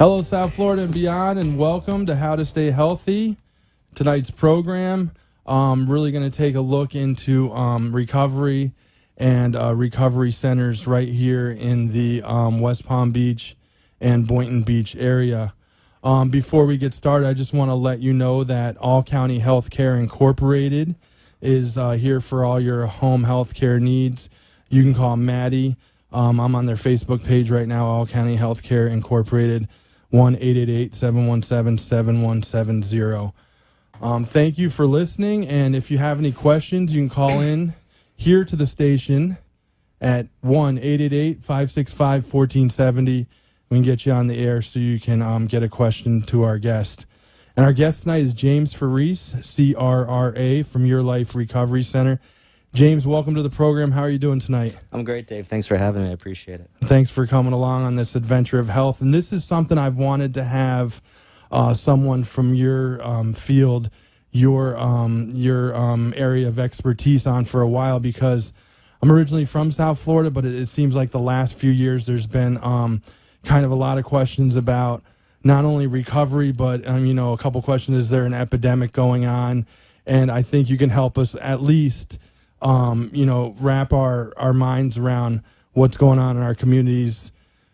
Hello, South Florida and beyond, and welcome to How to Stay Healthy. Tonight's program, really going to take a look into recovery and recovery centers right here in the West Palm Beach and Boynton Beach area. Before we get started, I just want to let you know that All County Healthcare Incorporated is here for all your home health care needs. You can call Maddie. I'm on their Facebook page right now, All County Healthcare Incorporated, 1-888-717-7170. Thank you for listening, and if you have any questions, you can call in here to the station at 1-888-565-1470. We can get you on the air so you can get a question to our guest. And our guest tonight is James Farese, CRRA, from Your Life Recovery Center. James, welcome to the program. How are you doing tonight? I'm great, Dave. Thanks for having me. I appreciate it. Thanks for coming along on this adventure of health. And this is something I've wanted to have someone from your field, your area of expertise on for a while, because I'm originally from South Florida, but it seems like the last few years there's been kind of a lot of questions about not only recovery, but a couple questions: is there an epidemic going on? And I think you can help us at least wrap our minds around what's going on in our communities,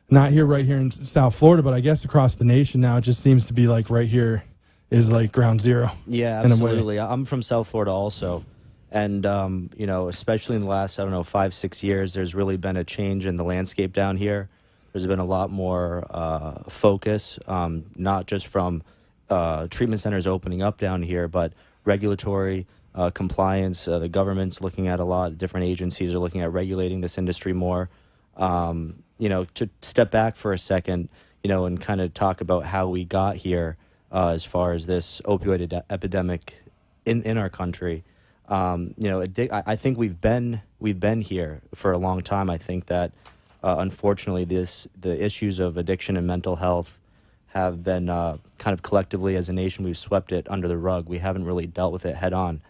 not right here in South Florida, but I guess across the nation now. It just seems to be like right here is like ground zero. Yeah, absolutely. I'm from South Florida also. And, especially in the last, 5-6 years, there's really been a change in the landscape down here. There's been a lot more focus, not just from treatment centers opening up down here, but regulatory compliance. The government's looking at a lot of different agencies are looking at regulating this industry more. To step back for a second, and kind of talk about how we got here as far as this opioid epidemic in our country. I think we've been here for a long time. I think that unfortunately the issues of addiction and mental health have been kind of collectively as a nation, we've swept it under the rug. We haven't really dealt with it head on.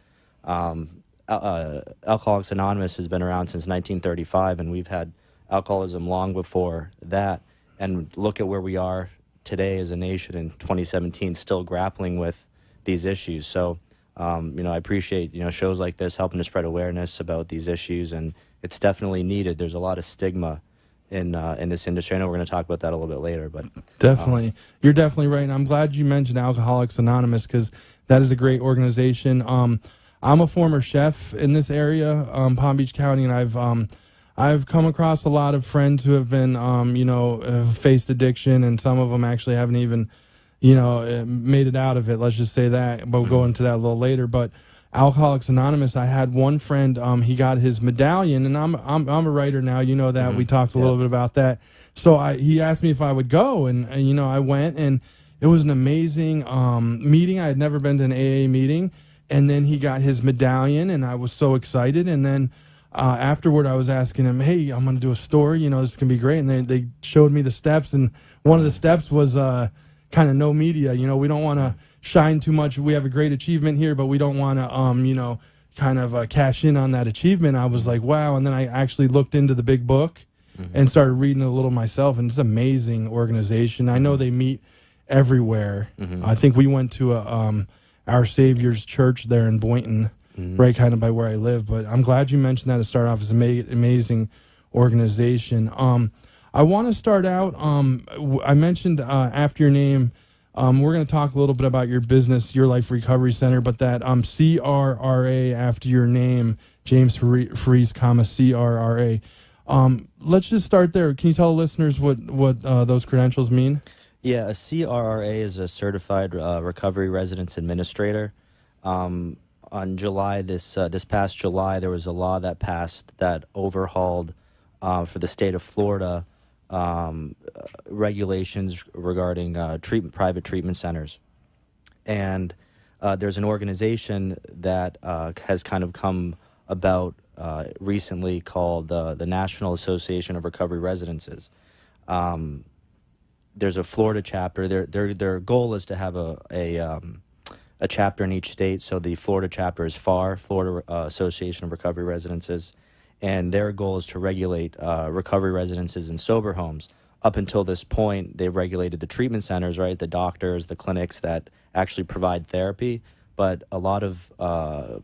Alcoholics Anonymous has been around since 1935, and we've had alcoholism long before that. And look at where we are today as a nation in 2017, still grappling with these issues. So, I appreciate, shows like this helping to spread awareness about these issues, and it's definitely needed. There's a lot of stigma in this industry. I know we're going to talk about that a little bit later, but definitely, you're definitely right. And I'm glad you mentioned Alcoholics Anonymous, because that is a great organization. I'm a former chef in this area, Palm Beach County, and I've come across a lot of friends who have been, faced addiction, and some of them actually haven't even, made it out of it. Let's just say that. But we'll go into that a little later. But Alcoholics Anonymous, I had one friend, he got his medallion, and I'm a writer now, that. We talked a little bit about that. So he asked me if I would go, and I went, and it was an amazing meeting. I had never been to an AA meeting. And then he got his medallion, and I was so excited. And then afterward, I was asking him, hey, I'm going to do a story. This is going to be great. And they showed me the steps. And one of the steps was kind of no media. We don't want to shine too much. We have a great achievement here, but we don't want to, kind of cash in on that achievement. I was like, wow. And then I actually looked into the big book and started reading it a little myself. And it's an amazing organization. I know they meet everywhere. I think we went to Our Savior's Church there in Boynton, right kind of by where I live. But I'm glad you mentioned that to start off as an amazing organization. I want to start out, I mentioned after your name, we're going to talk a little bit about your business, Your Life Recovery Center, but that CRRA after your name, James Farese, CRRA. Let's just start there. Can you tell the listeners what those credentials mean? Yeah, a CRRA is a Certified Recovery Residence Administrator. On July, this past July, there was a law that passed that overhauled for the state of Florida regulations regarding private treatment centers. And there's an organization that has kind of come about recently called the National Association of Recovery Residences. There's a Florida chapter. Their goal is to have a chapter in each state. So the Florida chapter is FAR, Florida Association of Recovery Residences, and their goal is to regulate recovery residences and sober homes. up until this point, they've regulated the treatment centers, right? The doctors, the clinics that actually provide therapy. But a lot of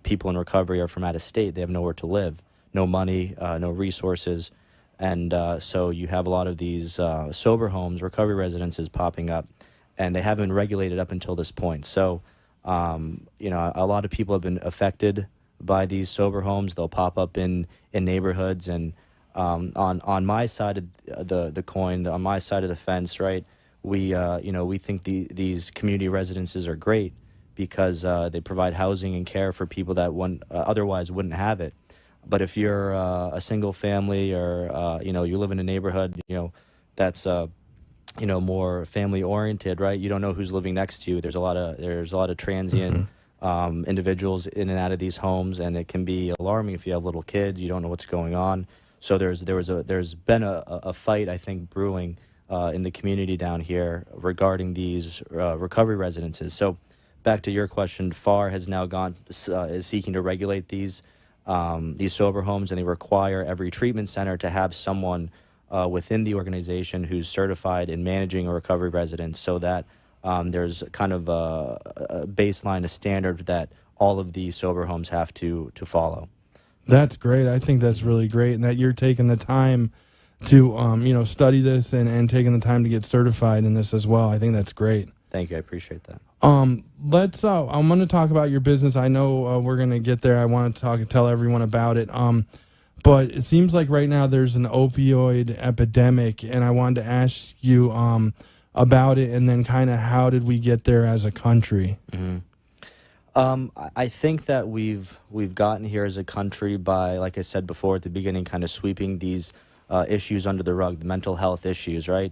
people in recovery are from out of state. They have nowhere to live, no money, no resources. And so you have a lot of these sober homes, recovery residences popping up, and they haven't been regulated up until this point. So, you know, a lot of people have been affected by these sober homes. They'll pop up in neighborhoods, and on my side of the coin, on my side of the fence, right? We you know, we think these community residences are great because they provide housing and care for people that otherwise wouldn't have it. But if you're a single family, or you know, you live in a neighborhood, you know, that's you know, more family oriented, right? You don't know who's living next to you. There's a lot of transient individuals in and out of these homes, and it can be alarming if you have little kids. You don't know what's going on. So there's been a fight, I think, brewing in the community down here regarding these recovery residences. So back to your question, FAR has now is seeking to regulate these sober homes, and they require every treatment center to have someone within the organization who's certified in managing a recovery residence, so that there's kind of a baseline, a standard that all of these sober homes have to follow. That's great. I think that's really great, and that you're taking the time to you know, study this and taking the time to get certified in this as well. I think that's great. Thank you. I appreciate that. I'm going to talk about your business. I know we're going to get there. I want to tell everyone about it. But it seems like right now there's an opioid epidemic, and I wanted to ask you about it, and then kind of how did we get there as a country? I think that we've gotten here as a country by, like I said before at the beginning, kind of sweeping these issues under the rug, the mental health issues, right?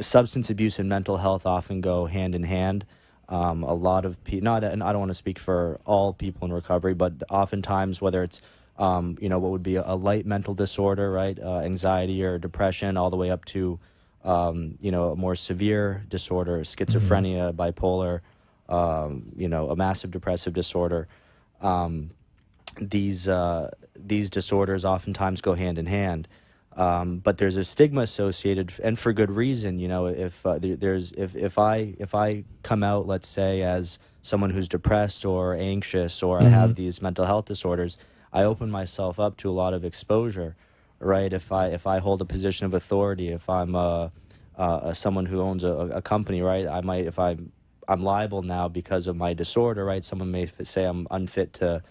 Substance abuse and mental health often go hand in hand. A lot of people, and I don't want to speak for all people in recovery, but oftentimes, whether it's you know, what would be a light mental disorder, right? Anxiety or depression, all the way up to you know, a more severe disorder, schizophrenia, bipolar, you know, a massive depressive disorder. These disorders oftentimes go hand in hand. But there's a stigma associated, and for good reason. You know, if I come out, let's say, as someone who's depressed or anxious, or I have these mental health disorders, I open myself up to a lot of exposure, right? If I hold a position of authority, if I'm someone who owns a company, right? I'm liable now because of my disorder, right? Someone may say I'm unfit to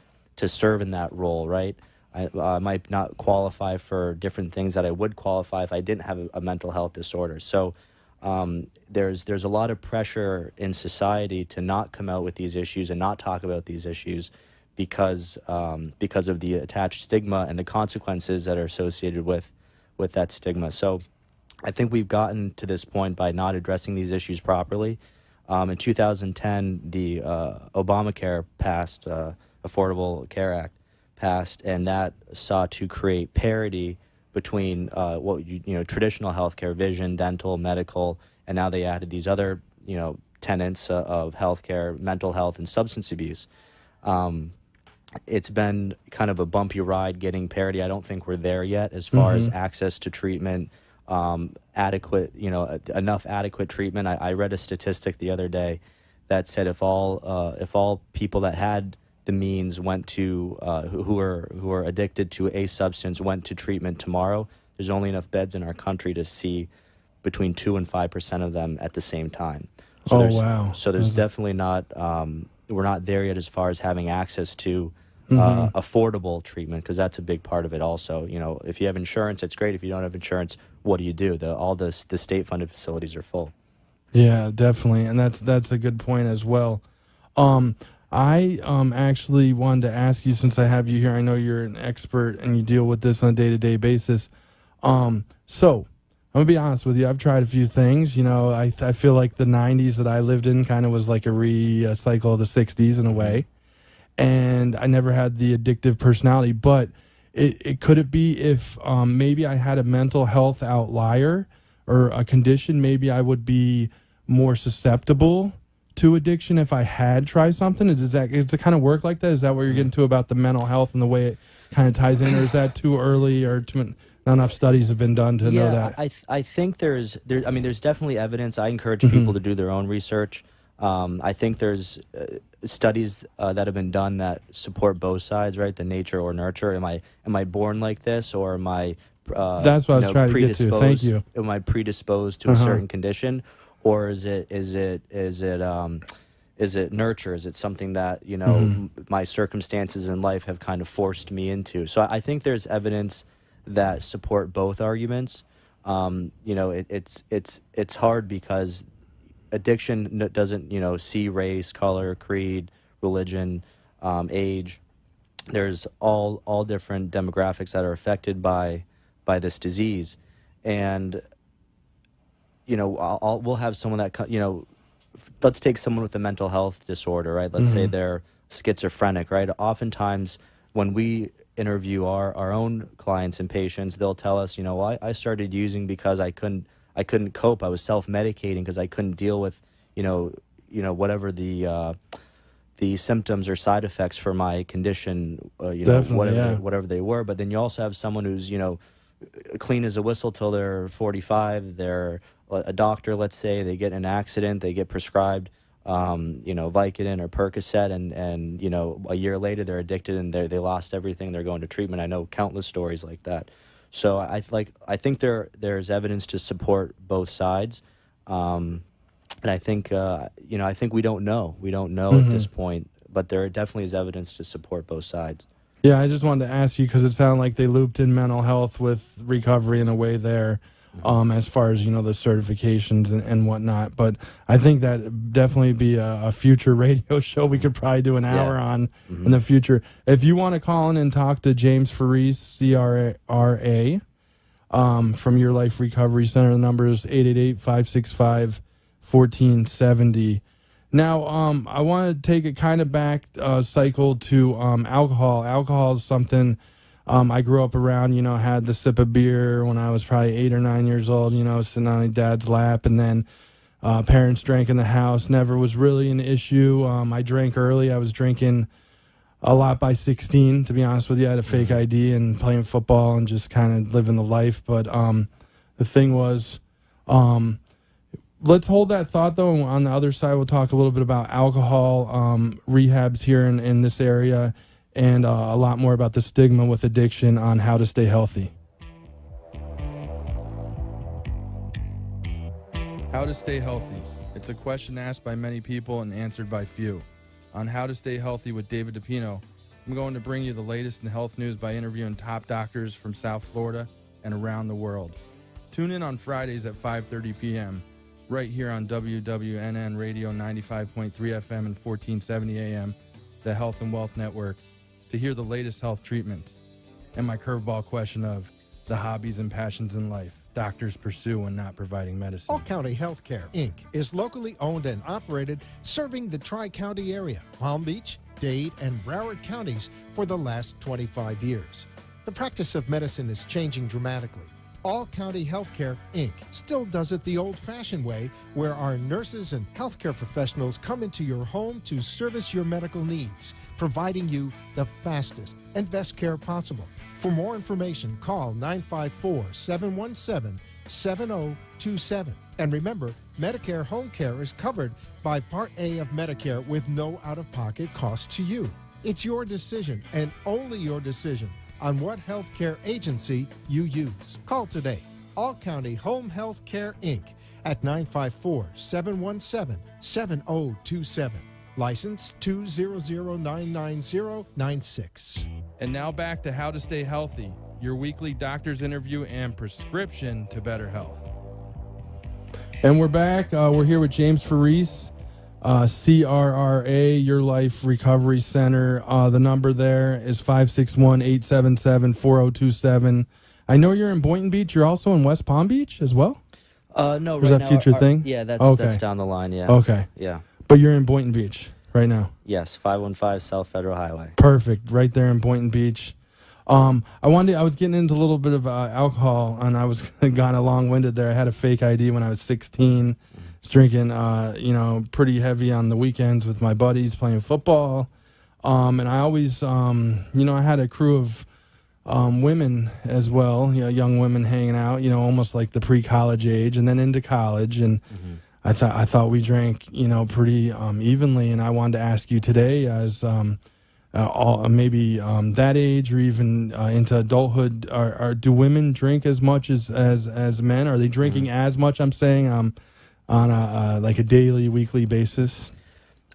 serve in that role, right? I might not qualify for different things that I would qualify if I didn't have a mental health disorder. So there's a lot of pressure in society to not come out with these issues and not talk about these issues because of the attached stigma and the consequences that are associated with that stigma. So I think we've gotten to this point by not addressing these issues properly. In 2010, the Obamacare passed, Affordable Care Act passed, and that sought to create parity between traditional healthcare, vision, dental, medical, and now they added these other tenets of healthcare, mental health, and substance abuse. It's been kind of a bumpy ride getting parity. I don't think we're there yet as far as access to treatment, adequate, enough adequate treatment. I read a statistic the other day that said if all people that had the means went to who are addicted to a substance went to treatment tomorrow, there's only enough beds in our country to see between 2 and 5% of them at the same time. So wow! So there's definitely not we're not there yet as far as having access to affordable treatment, because that's a big part of it also. If you have insurance, it's great. If you don't have insurance, what do? All the state-funded facilities are full. Yeah, definitely, and that's a good point as well. I actually wanted to ask you, since I have you here, I know you're an expert and you deal with this on a day-to-day basis. So I'm gonna be honest with you. I've tried a few things. I feel like the 90s that I lived in kind of was like a recycle of the 60s in a way. And I never had the addictive personality, but could it be if maybe I had a mental health outlier or a condition, maybe I would be more susceptible to addiction if I had tried something? Does it kind of work like that? Is that what you're getting to about the mental health and the way it kind of ties in, or is that too early or not enough studies have been done to know that. I think there's definitely evidence. I encourage people to do their own research. I think there's studies that have been done that support both sides, right? The nature or nurture. Am I born like this, or am I That's what I was trying to get to. Thank you. Am I predisposed to a certain condition, or is it nurture? Is it something that my circumstances in life have kind of forced me into? So I think there's evidence that support both arguments. It's hard because addiction doesn't see race, color, creed, religion, age. There's all different demographics that are affected by this disease, and we'll have someone that let's take someone with a mental health disorder, right? Let's say they're schizophrenic, right? Oftentimes when we interview our own clients and patients, they'll tell us, I started using because I couldn't cope. I was self-medicating because I couldn't deal with whatever the symptoms or side effects for my condition, whatever they were. But then you also have someone who's clean as a whistle till they're 45. They're a doctor, let's say, they get in an accident, they get prescribed Vicodin or Percocet, and a year later they're addicted and they lost everything. They're going to treatment. I know countless stories like that. So I think there's evidence to support both sides, and I think I think we don't know at this point, but there definitely is evidence to support both sides. Yeah, I just wanted to ask you because it sounded like they looped in mental health with recovery in a way there, as far as the certifications and whatnot. But I think that definitely be a future radio show. We could probably do an hour on in the future. If you want to call in and talk to James Farese, CRRA, from Your Life Recovery Center, the number is 888-565-1470. Now, I want to take a kind of back cycle to alcohol. Alcohol is something I grew up around, had the sip of beer when I was probably 8 or 9 years old, sitting on my dad's lap, and then parents drank in the house. Never was really an issue. I drank early. I was drinking a lot by 16, to be honest with you. I had a fake ID and playing football and just kind of living the life. But the thing was... let's hold that thought, though. On the other side, we'll talk a little bit about alcohol rehabs here in this area, and a lot more about the stigma with addiction on how to stay healthy. How to stay healthy. It's a question asked by many people and answered by few. On How to Stay Healthy with David DePino, I'm going to bring you the latest in health news by interviewing top doctors from South Florida and around the world. Tune in on Fridays at 5:30 p.m., right here on WWNN Radio 95.3 FM and 1470 AM, the Health and Wealth Network, to hear the latest health treatments and my curveball question of the hobbies and passions in life doctors pursue when not providing medicine. All County Healthcare, Inc. is locally owned and operated, serving the Tri-County area, Palm Beach, Dade, and Broward counties for the last 25 years. The practice of medicine is changing dramatically. All County Healthcare, Inc. still does it the old-fashioned way, where our nurses and healthcare professionals come into your home to service your medical needs, providing you the fastest and best care possible. For more information, call 954-717-7027. And remember, Medicare Home Care is covered by Part A of Medicare with no out-of-pocket cost to you. It's your decision, and only your decision, on what healthcare agency you use. Call today. All County Home Health Care, Inc. at 954-717-7027. License 200999096. And now back to How to Stay Healthy, your weekly doctor's interview and prescription to better health. And we're back. We're here with James Farese, CRRA, Your Life Recovery Center. The number there is 561-877-4027. I know you're in Boynton Beach. You're also in West Palm Beach as well? No, or is right that now, future thing? Yeah, that's okay. That's down the line, yeah. Okay. Yeah. But you're in Boynton Beach right now? Yes, 515 South Federal Highway. Perfect, right there in Boynton Beach. I was getting into a little bit of alcohol, and I was kind of long-winded there. I had a fake ID when I was 16. Was drinking, pretty heavy on the weekends with my buddies playing football. And I always, I had a crew of women as well, young women hanging out, almost like the pre-college age, and then into college. And I thought we drank, pretty evenly. And I wanted to ask you today, as maybe that age or even into adulthood, do women drink as much as men? Are they drinking as much? I'm saying on a like a daily, weekly basis.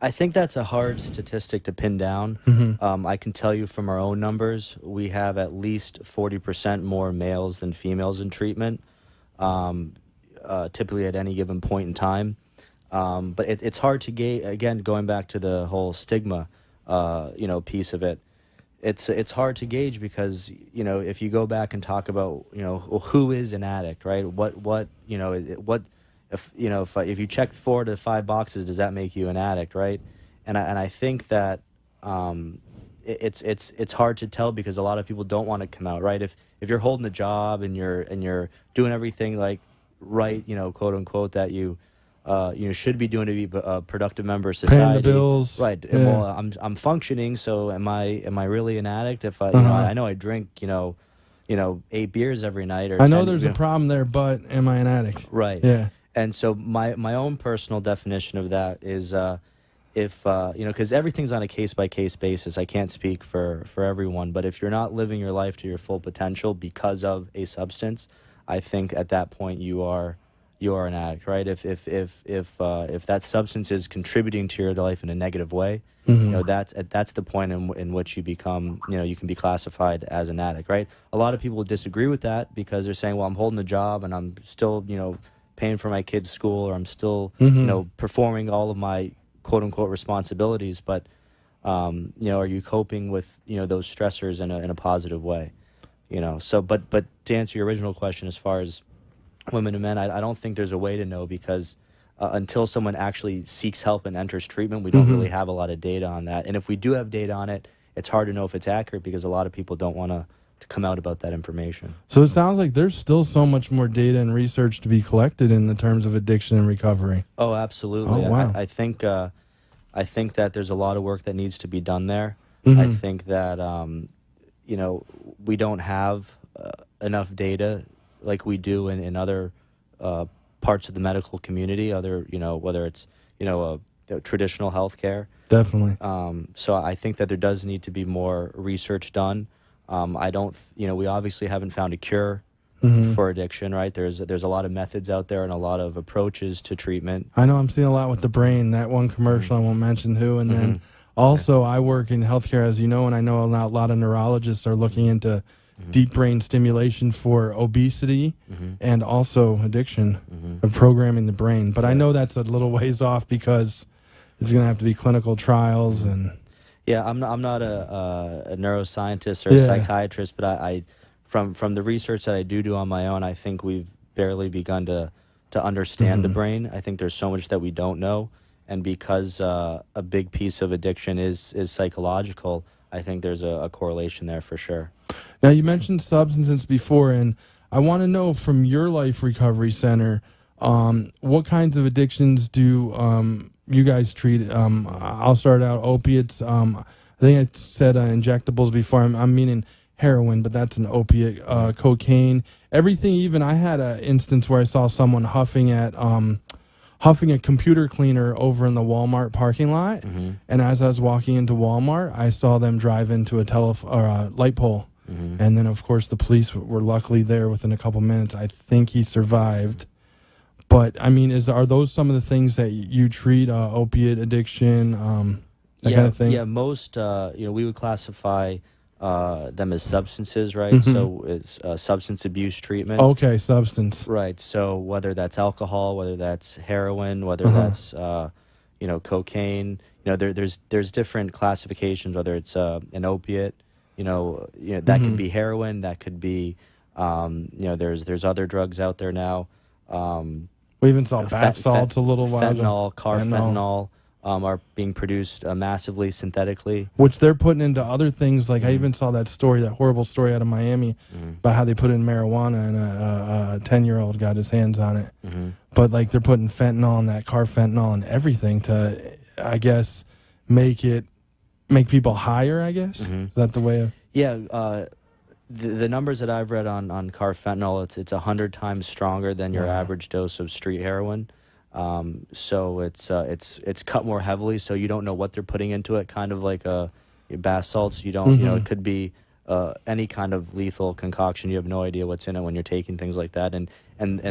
I think that's a hard statistic to pin down. I can tell you from our own numbers, we have at least 40% more males than females in treatment, typically at any given point in time. But it's hard to gauge, again, going back to the whole stigma, piece of it. It's hard to gauge because, if you go back and talk about, well, who is an addict, right? If you check 4 to 5 boxes, does that make you an addict, right? And I think that it's hard to tell because a lot of people don't want to come out, right? If you're holding a job and you're doing everything like right, quote unquote, that you should be doing to be a productive member of society, paying the bills, right? Yeah. Well, I'm functioning, so am I really an addict? If I know I drink 8 beers every night, or I know 10, there's a problem there, but am I an addict? right? Yeah. And so my own personal definition of that is if because everything's on a case-by-case basis. I can't speak for everyone, but if you're not living your life to your full potential because of a substance, I think at that point you are an addict, right? If that substance is contributing to your life in a negative way, that's the point in which you become, you can be classified as an addict, right? A lot of people disagree with that because they're saying, well, I'm holding a job and I'm still, paying for my kids' school, or I'm still, performing all of my quote unquote responsibilities. But, are you coping with, those stressors in a positive way? So, but to answer your original question, as far as women and men, I don't think there's a way to know because until someone actually seeks help and enters treatment, we don't really have a lot of data on that. And if we do have data on it, it's hard to know if it's accurate because a lot of people don't want to come out about that information. So it sounds like there's still so much more data and research to be collected in the terms of addiction and recovery. Oh, absolutely. Oh, wow. I think that there's a lot of work that needs to be done there. I think that we don't have enough data like we do in other parts of the medical community, whether it's traditional healthcare. Definitely. So I think that there does need to be more research done. We obviously haven't found a cure for addiction, right? There's a lot of methods out there and a lot of approaches to treatment. I know I'm seeing a lot with the brain, that one commercial, I won't mention who. And then also I work in healthcare, as you know, and I know a lot of neurologists are looking into deep brain stimulation for obesity and also addiction of programming the brain. But I know that's a little ways off because it's going to have to be clinical trials and... Yeah, I'm not a neuroscientist or a psychiatrist, but I from the research that I do on my own, I think we've barely begun to understand the brain. I think there's so much that we don't know, and because a big piece of addiction is psychological, I think there's a correlation there for sure. Now, you mentioned substances before, and I want to know from your Life Recovery Center, what kinds of addictions do you guys treat? I'll start out opiates. I think I said injectables before. I'm meaning heroin, but that's an opiate. Cocaine, everything. Even I had an instance where I saw someone huffing a computer cleaner over in the Walmart parking lot, and as I was walking into Walmart, I saw them drive into a light pole, and then of course the police were luckily there within a couple minutes. I think he survived. But I mean, are those some of the things that you treat? Opiate addiction, that kind of thing. Yeah, most we would classify them as substances, right? So it's substance abuse treatment. Okay, substance. Right. So whether that's alcohol, whether that's heroin, whether that's cocaine, there's different classifications. Whether it's an opiate, that could be heroin, that could be there's other drugs out there now. We even saw bath salts a little while ago. Carfentanil are being produced massively synthetically. Which they're putting into other things. Like I even saw that horrible story out of Miami about how they put in marijuana and a 10-year-old got his hands on it. But like they're putting fentanyl and that carfentanil and everything to, I guess, make people higher, I guess. Is that the way of... Yeah, The numbers that I've read on carfentanil, it's 100 times stronger than your average dose of street heroin. So it's cut more heavily, so you don't know what they're putting into it. Kind of like bath salts. You don't, it could be any kind of lethal concoction. You have no idea what's in it when you're taking things like that. And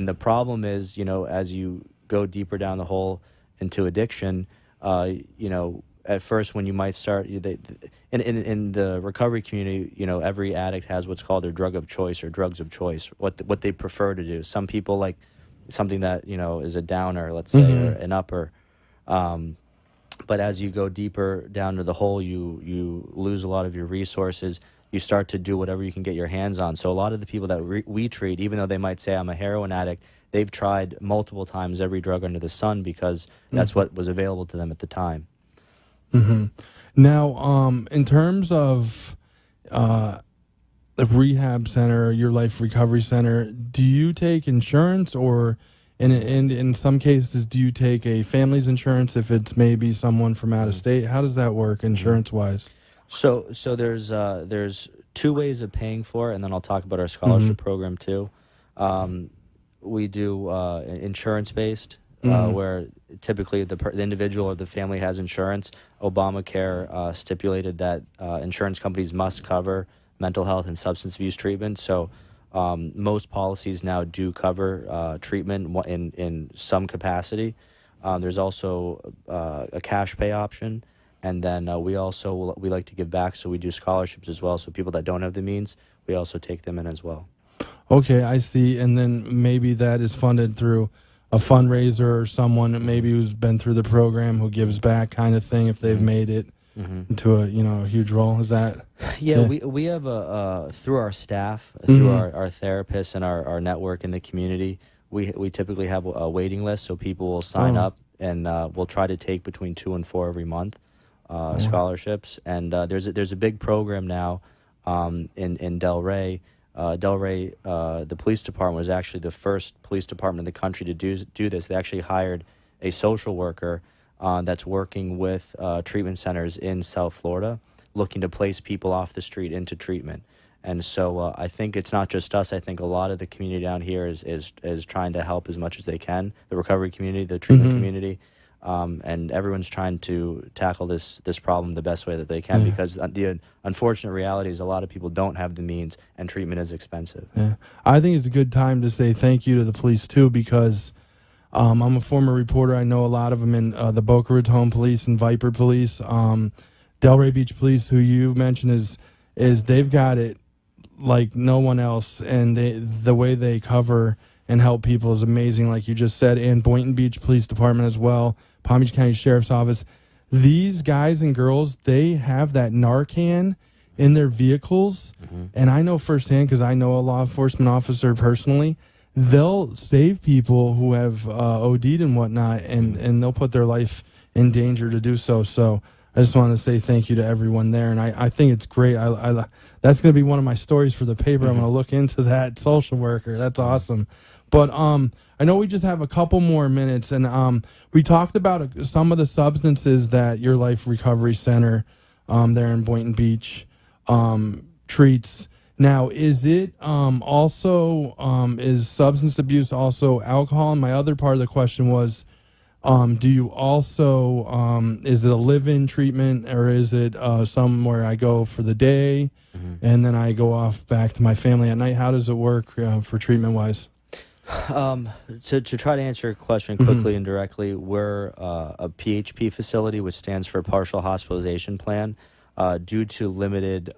the problem is, as you go deeper down the hole into addiction, at first when you might start, in the recovery community, every addict has what's called their drug of choice or drugs of choice, what they prefer to do. Some people like something that, is a downer, let's say, or an upper. But as you go deeper down to the hole, you lose a lot of your resources. You start to do whatever you can get your hands on. So a lot of the people that we treat, even though they might say I'm a heroin addict, they've tried multiple times every drug under the sun because that's what was available to them at the time. Now, in terms of the rehab center, your life recovery center, do you take insurance, or in some cases, do you take a family's insurance if it's maybe someone from out of state? How does that work insurance-wise? So there's two ways of paying for it, and then I'll talk about our scholarship program too. We do insurance-based, where typically the individual or the family has insurance. Obamacare stipulated that insurance companies must cover mental health and substance abuse treatment. So most policies now do cover treatment in some capacity. There's also a cash pay option. And then we like to give back, so we do scholarships as well. So people that don't have the means, we also take them in as well. Okay, I see. And then maybe that is funded through a fundraiser or someone maybe who's been through the program who gives back, kind of thing, if they've made it into a huge role. Is that? Yeah. We have through our staff, through our therapists and our network in the community, we typically have a waiting list, so people will sign up, and we'll try to take between 2 and 4 every month. Scholarships, and there's a big program now in Delray. Delray, the police department was actually the first police department in the country to do this. They actually hired a social worker that's working with treatment centers in South Florida, looking to place people off the street into treatment. And so I think it's not just us. I think a lot of the community down here is trying to help as much as they can. The recovery community, the treatment community. And everyone's trying to tackle this problem the best way that they can, because the unfortunate reality is a lot of people don't have the means, and treatment is expensive. Yeah, I think it's a good time to say thank you to the police too, because I'm a former reporter. I know a lot of them in the Boca Raton Police and Viper Police, Delray Beach Police, who you mentioned is they've got it like no one else, and the way they cover and help people is amazing, like you just said, and Boynton Beach Police Department as well, Palm Beach County Sheriff's Office. These guys and girls, they have that Narcan in their vehicles, and I know firsthand, because I know a law enforcement officer personally, they'll save people who have OD'd and whatnot, and they'll put their life in danger to do so. So I just want to say thank you to everyone there, and I think it's great. That's going to be one of my stories for the paper. I'm going to look into that social worker. That's awesome. But I know we just have a couple more minutes, and we talked about some of the substances that your Life Recovery Center there in Boynton Beach treats. Now, is it also, is substance abuse also alcohol? And my other part of the question was, do you also, is it a live-in treatment, or is it somewhere I go for the day and then I go off back to my family at night? How does it work for treatment-wise? To try to answer your question quickly and directly, we're a PHP facility, which stands for Partial Hospitalization Plan, due to limited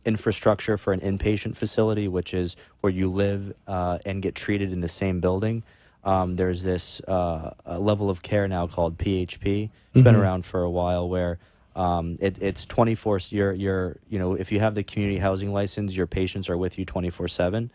infrastructure for an inpatient facility, which is where you live and get treated in the same building. There's this level of care now called PHP. It's been around for a while, where it's 24. If you have the community housing license, your patients are with you 24/7.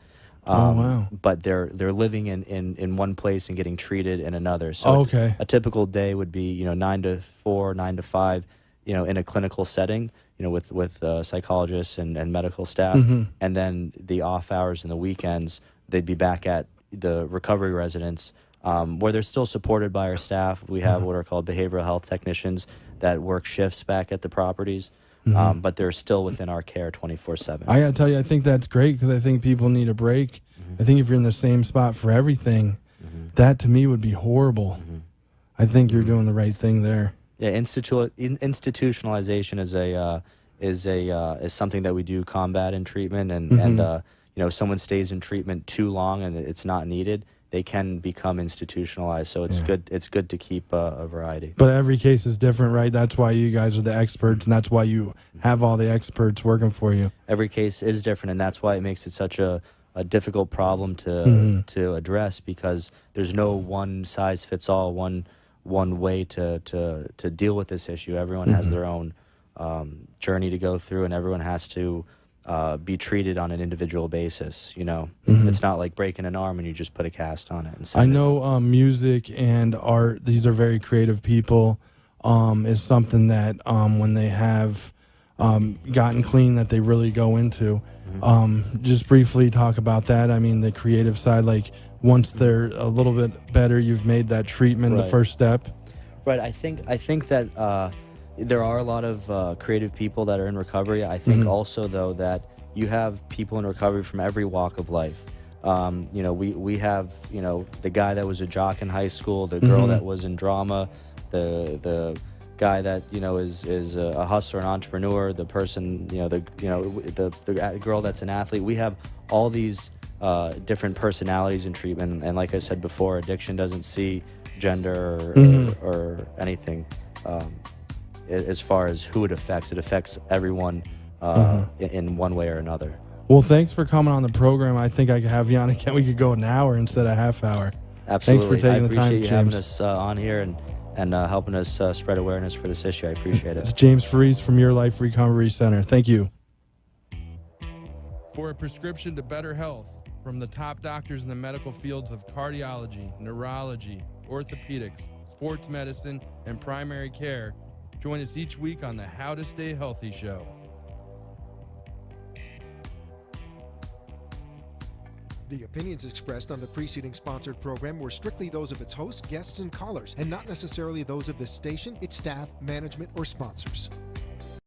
Wow. But they're living in one place and getting treated in another. So a typical day would be 9 to 4, 9 to 5, in a clinical setting, with psychologists and medical staff, and then the off hours and the weekends they'd be back at the recovery residence, where they're still supported by our staff. We have what are called behavioral health technicians that work shifts back at the properties. but they're still within our care 24/7. I gotta tell you, I think that's great because I think people need a break. I think if you're in the same spot for everything, that to me would be horrible. I think you're doing the right thing there. Yeah, institutionalization is something that we do combat in treatment, and you know, if someone stays in treatment too long and it's not needed, they can become institutionalized. So it's good. It's good to keep a variety. But every case is different, right? That's why you guys are the experts, and that's why you have all the experts working for you. Every case is different, and that's why it makes it such a difficult problem to address, because there's no one size fits all, one way to deal with this issue. Everyone has their own journey to go through, and everyone has to be treated on an individual basis. You know, it's not like breaking an arm and you just put a cast on it. And I know music and art; these are very creative people. Is something that when they have gotten clean, that they really go into. Just briefly talk about that. I mean, the creative side. Like once they're a little bit better, you've made that treatment the first step. Right. I think that. There are a lot of creative people that are in recovery. I think also, though, that you have people in recovery from every walk of life. You know, we have, you know, the guy that was a jock in high school, the girl that was in drama, the guy that, you know, is a hustler, an entrepreneur, the person, the girl that's an athlete. We have all these different personalities in treatment, and like I said before, addiction doesn't see gender or anything. As far as who it affects everyone in one way or another. Well, thanks for coming on the program. I think I could have you on again. We could go an hour instead of half hour. Absolutely. Thanks for taking the time, I appreciate you having James. us on here and helping us spread awareness for this issue. I appreciate it. It's James Farese from Your Life Recovery Center. Thank you. For a prescription to better health from the top doctors in the medical fields of cardiology, neurology, orthopedics, sports medicine, and primary care, join us each week on the How to Stay Healthy show. The opinions expressed on the preceding sponsored program were strictly those of its hosts, guests, and callers, and not necessarily those of the station, its staff, management, or sponsors.